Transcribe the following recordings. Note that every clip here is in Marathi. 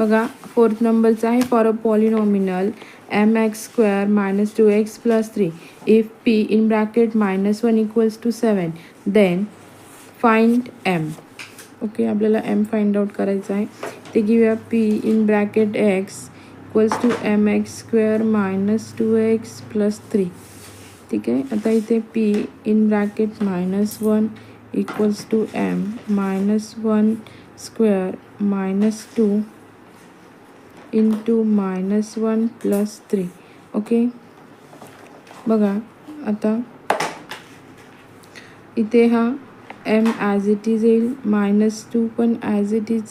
बघा फोर्थ नंबरचा आहे for a polynomial mx² - 2x + 3 if p in bracket -1 equals to 7 then find m. Okay, आपल्याला m फाइंड आउट करायचं आहे. ते घेऊया p in bracket x equals to mx² - 2x + 3. ठीक आहे. आता इथे p in bracket -1 equals to m -1² - 2 into -1 + 3. Okay, बघा आता इथे हा m ॲज इट इज येईल, -2 पण ॲज इट इज,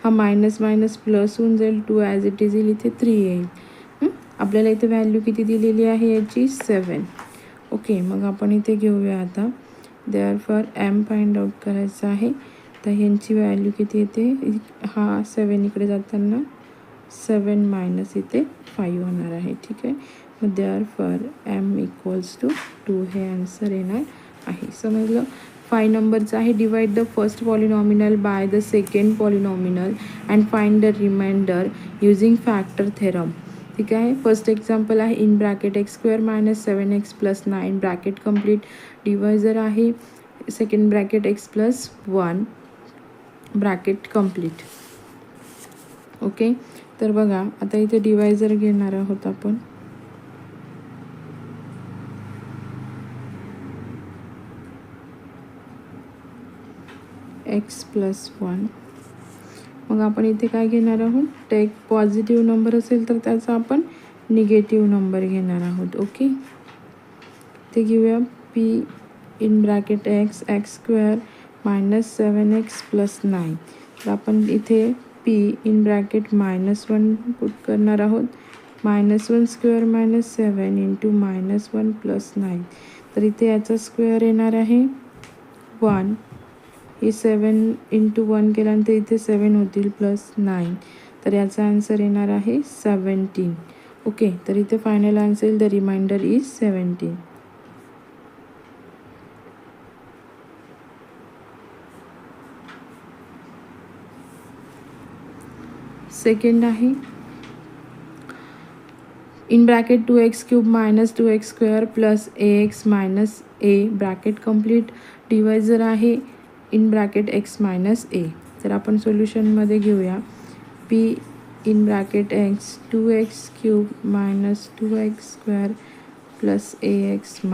हा मायनस मायनस प्लस होऊन जाईल, 2 ॲज इट इज येईल, इथे 3 येईल. आपल्याला इथे व्हॅल्यू किती दिलेली आहे याची 7. ओके, मग आपण इथे घेऊया आता देअरफॉर m फाइंड आउट करायचं आहे. तर ह्यांची व्हॅल्यू किती येते, हा 7 इकडे जाताना 7 मायनस इथे 5 होणार आहे. ठीक आहे, मग देअरफॉर m इक्वल्स टू 2 हे आन्सर येणार आहे. समजलं. 5 नंबरचं आहे divide the first polynomial by the second polynomial and find the remainder using factor theorem. ठीक आहे. फर्स्ट एक्झाम्पल आहे in bracket x² - 7x + 9 bracket complete. Divisor आहे second bracket x + 1 bracket complete. Okay, तर बघा आता इथे डिवायझर घेणार आहोत आपण. x + 1. मग आपण इथे काय घेणार आहोत, टेक पॉझिटिव्ह नंबर असेल तर त्याचा आपण निगेटिव्ह नंबर घेणार आहोत. ओके, ते घेऊया p in bracket x² - 7x + 9. तर आपण इथे p इन ब्रॅकेट -1 पुट करणार आहोत, -1² - 7 इंटू -1 + 9. तर इथे याचा स्क्वेअर येणार आहे 1. हे 7 इंटू 1 केल्यानंतर इथे 7 होतील +9. तर याचा आन्सर येणार आहे 17. ओके, तर इथे फायनल आन्सर येईल द रिमाइंडर इज 17. सेकंड आहे in bracket 2x³ - 2x² + ax - a bracket complete. Divisor आहे इन ब्रॅकेट x - a. तर आपण सोल्युशनमध्ये घेऊया p in bracket x 2x³ - 2x² + ax -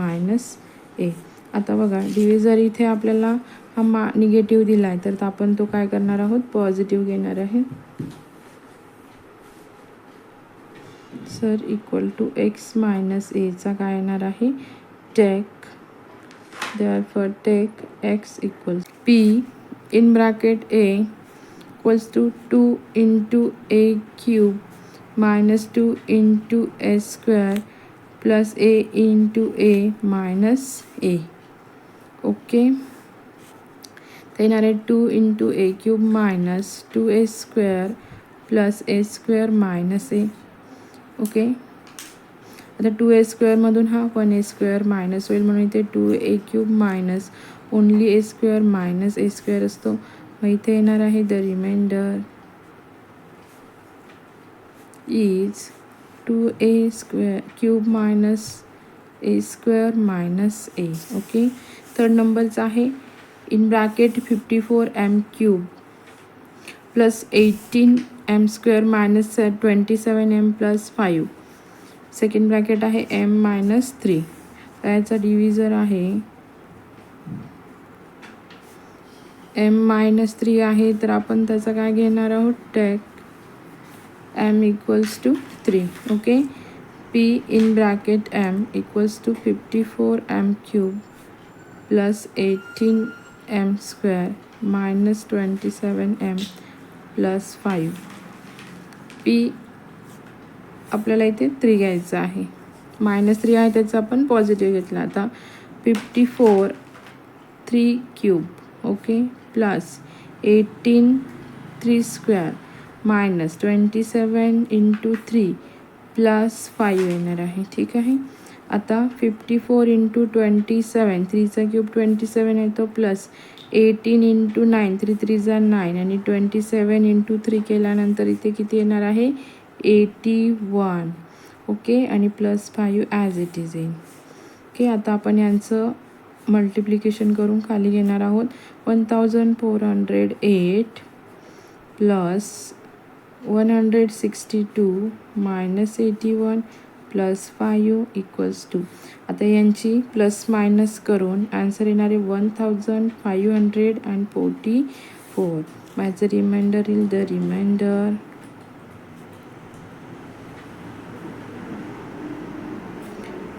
a. आता बघा डिव्हिजर इथे आपल्याला हा निगेटिव्ह दिला आहे, तर आपण तो काय करणार आहोत, पॉझिटिव्ह घेणार आहे. Sir equal to x - a चा काय येणार आहे, take. Therefore take x equals p in bracket a equals to 2 into a³ - 2 into a² + a into a - a. Okay, ते येणार आहे 2 into a³ - 2a² + a² - a. Okay, आता 2a² मधून हा 1a² मायनस होईल, म्हणून इथे 2a³ - ओनली a² - a² असतो. मग इथे येणार आहे the remainder is 2a³ - a² - a. Okay, third नंबरचा आहे in bracket 54m³ + 18m² - 27m + 5. Second bracket आहे m - 3. याचा डिव्हिजर आहे m - 3 आहे, तर आपण त्याचा काय घेणार आहोत, take m equals to 3. Okay, p in bracket m equals to 54m³ + 18m² - 27m + 5. p आपल्याला इथे 3 घ्यायचं आहे, -3 आहे त्याचा आपण पॉझिटिव्ह घेतला. आता 54 3³ ओके प्लस 18 3² - 27 इंटू 3 + 5 येणार आहे. ठीक आहे, आता 54 इंटू 27, 3चा क्यूब 27 येतो, प्लस 18 इंटू 9, 3 3 जा 9, आणि 27 इंटू 3 केल्यानंतर इथे किती येणार आहे 81. ओके, आणि प्लस 5 ॲज इट इज येईल. ओके, आता आपण यांचं मल्टिप्लिकेशन करून खाली घेणार आहोत. 1408 plus 162 minus 81 plus 5 equals to, आता यांची प्लस मायनस करून आन्सर येणार आहे 1544. माझं रिमाइंडर येईल, द रिमाइंडर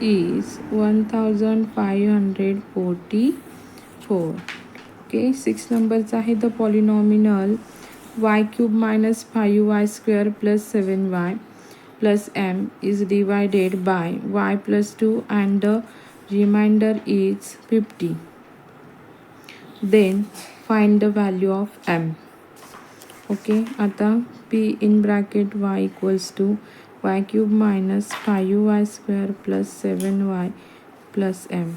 is 1544. ओके, 6 नंबरचा आहे the polynomial y cube minus 5y square plus 7y plus m is divided by y plus 2 and the remainder is 50. Then find the value of m. Okay, आता p in bracket y equals to y cube minus 5y square plus 7y plus m.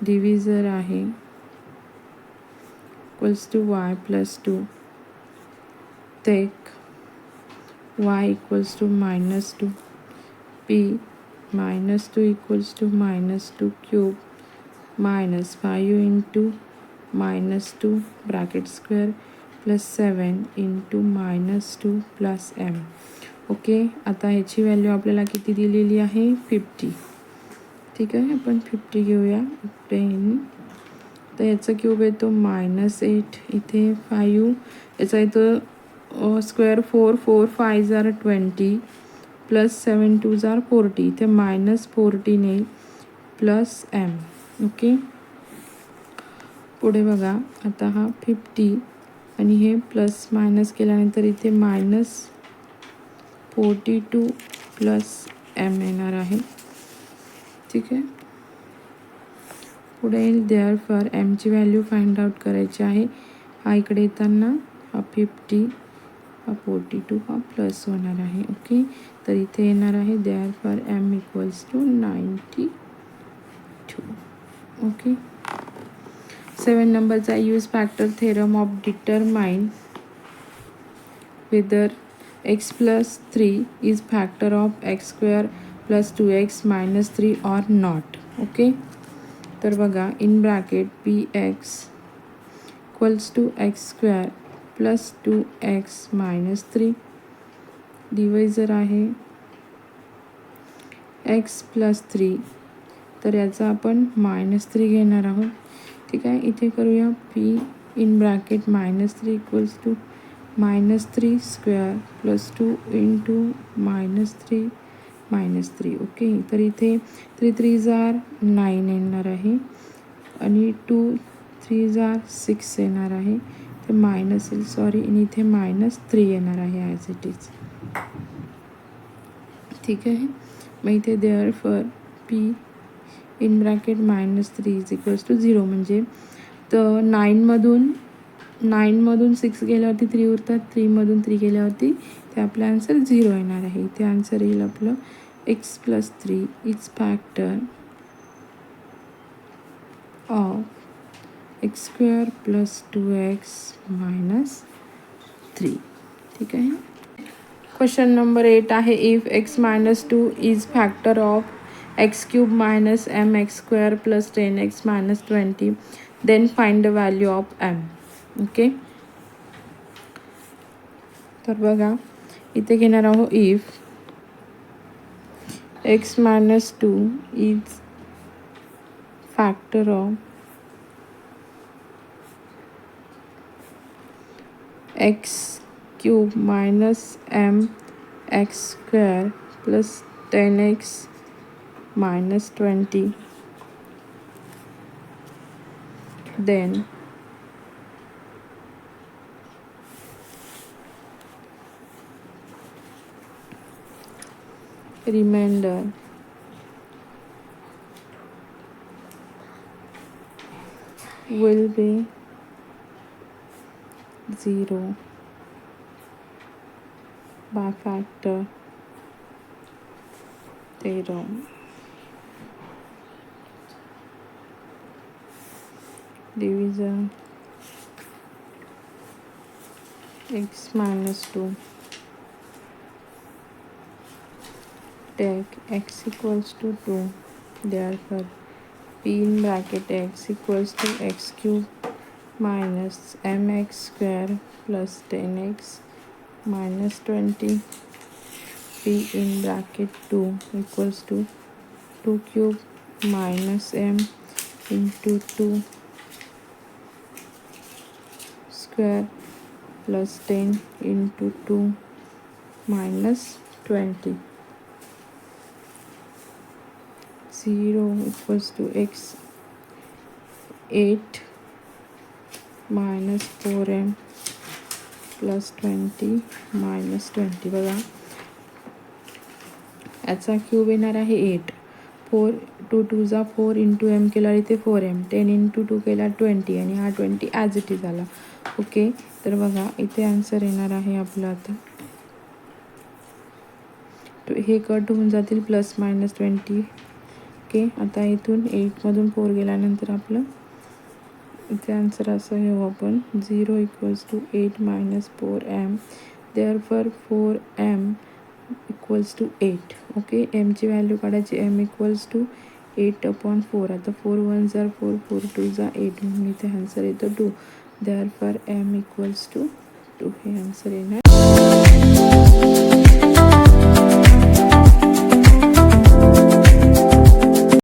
डिव्हिजर आहे equals to y plus 2. Take y equals to minus 2. p minus 2 equals to minus 2 cube minus 5 into minus 2 bracket square plus 7 into minus 2 plus m. Okay, आता ह्याची व्हॅल्यू आपल्याला किती दिलेली आहे 50. ठीक आहे, आपण 50 घेऊया. पेन तर याचा क्यूब येतो -8, इथे 5, याचा येतो स्क्वेअर 4 4 5 जार 20 प्लस 7 2 जार 40, इथे -14 येईल प्लस m. ओके, पुढे बघा, आता हा 50 आणि हे प्लस मायनस केल्यानंतर इथे -42 प्लस m येणार आहे. ठीक आहे, पुढे येईल देअरफॉर mची व्हॅल्यू फाइंड आउट करायची आहे. हा इकडे येताना हा 50, हा 42, हा प्लस होणार आहे. ओके, तर इथे येणार आहे therefore m equals to 92. Okay, 7 नंबरचा use factor theorem of determine whether x plus 3 is factor of x square plus 2x minus 3 or not. Okay, तर बघा, in bracket px equals to x square plus 2x minus 3, divisor आहे x प्लस 3, तर याचा आपण -3 घेणार आहोत. ठीक आहे, इथे करूया p in bracket -3 equals to -3 square plus 2 into -3. Okay, तर इथे 3 3 जार 9 येणार आहे आणि 2 3 जार 6 येणार आहे, ते मायनस येईल, सॉरी, आणि इथे -3 येणार आहे ॲज इट इज. ठीक आहे, मग इथे therefore p in bracket -3 is equals to 0, म्हणजे तर 9मधून 6 गेल्यावरती 3 उरतात, 3मधून 3 गेल्यावरती ते आपलं आन्सर 0 येणार आहे. इथे आन्सर येईल आपलं x plus 3 is factor of x square plus 2x minus 3. ठीक आहे, क्वेश्चन नंबर 8 आहे if x minus 2 is factor of x cube minus mx square plus 10x minus 20, then find the value of m. Okay, तर बघा, इथे घेणार आहोत if x minus 2 is factor of x cube minus mx square plus 10x minus 20, then remainder will be 0 by factor theorem. Division x minus 2 take x equals to 2. Therefore p in bracket x equals to x cube minus mx square plus 10x minus 20. p in bracket 2 equals to 2 cube minus m into 2 square plus 10 into 2 minus 20. 0 equals to x 8 minus 4m plus 20 minus 20. बघा याचा क्यूब येणार आहे 8. 4 2 2 जा 4 इंटू एम केला इथे 4m. 10 इंटू 2 केला 20 आणि हा 20 ॲज इट इज आला. ओके, तर बघा इथे आन्सर येणार आहे आपलं आता हे कट होऊन जातील प्लस मायनस 20. ओके, आता इथून 8मधून 4 गेल्यानंतर आपलं इथे आन्सर असं घेऊ आपण 0 equals to 8 minus 4m. Therefore 4m equals to 8. Okay, एमची व्हॅल्यू काढायची. m equals to 8/4. आता 4 1 जार 4 4 2 जा 8 म्हणून इथे आन्सर येतो 2. देअरफॉर m इक्वल्स टू 2 हे आन्सर येणार.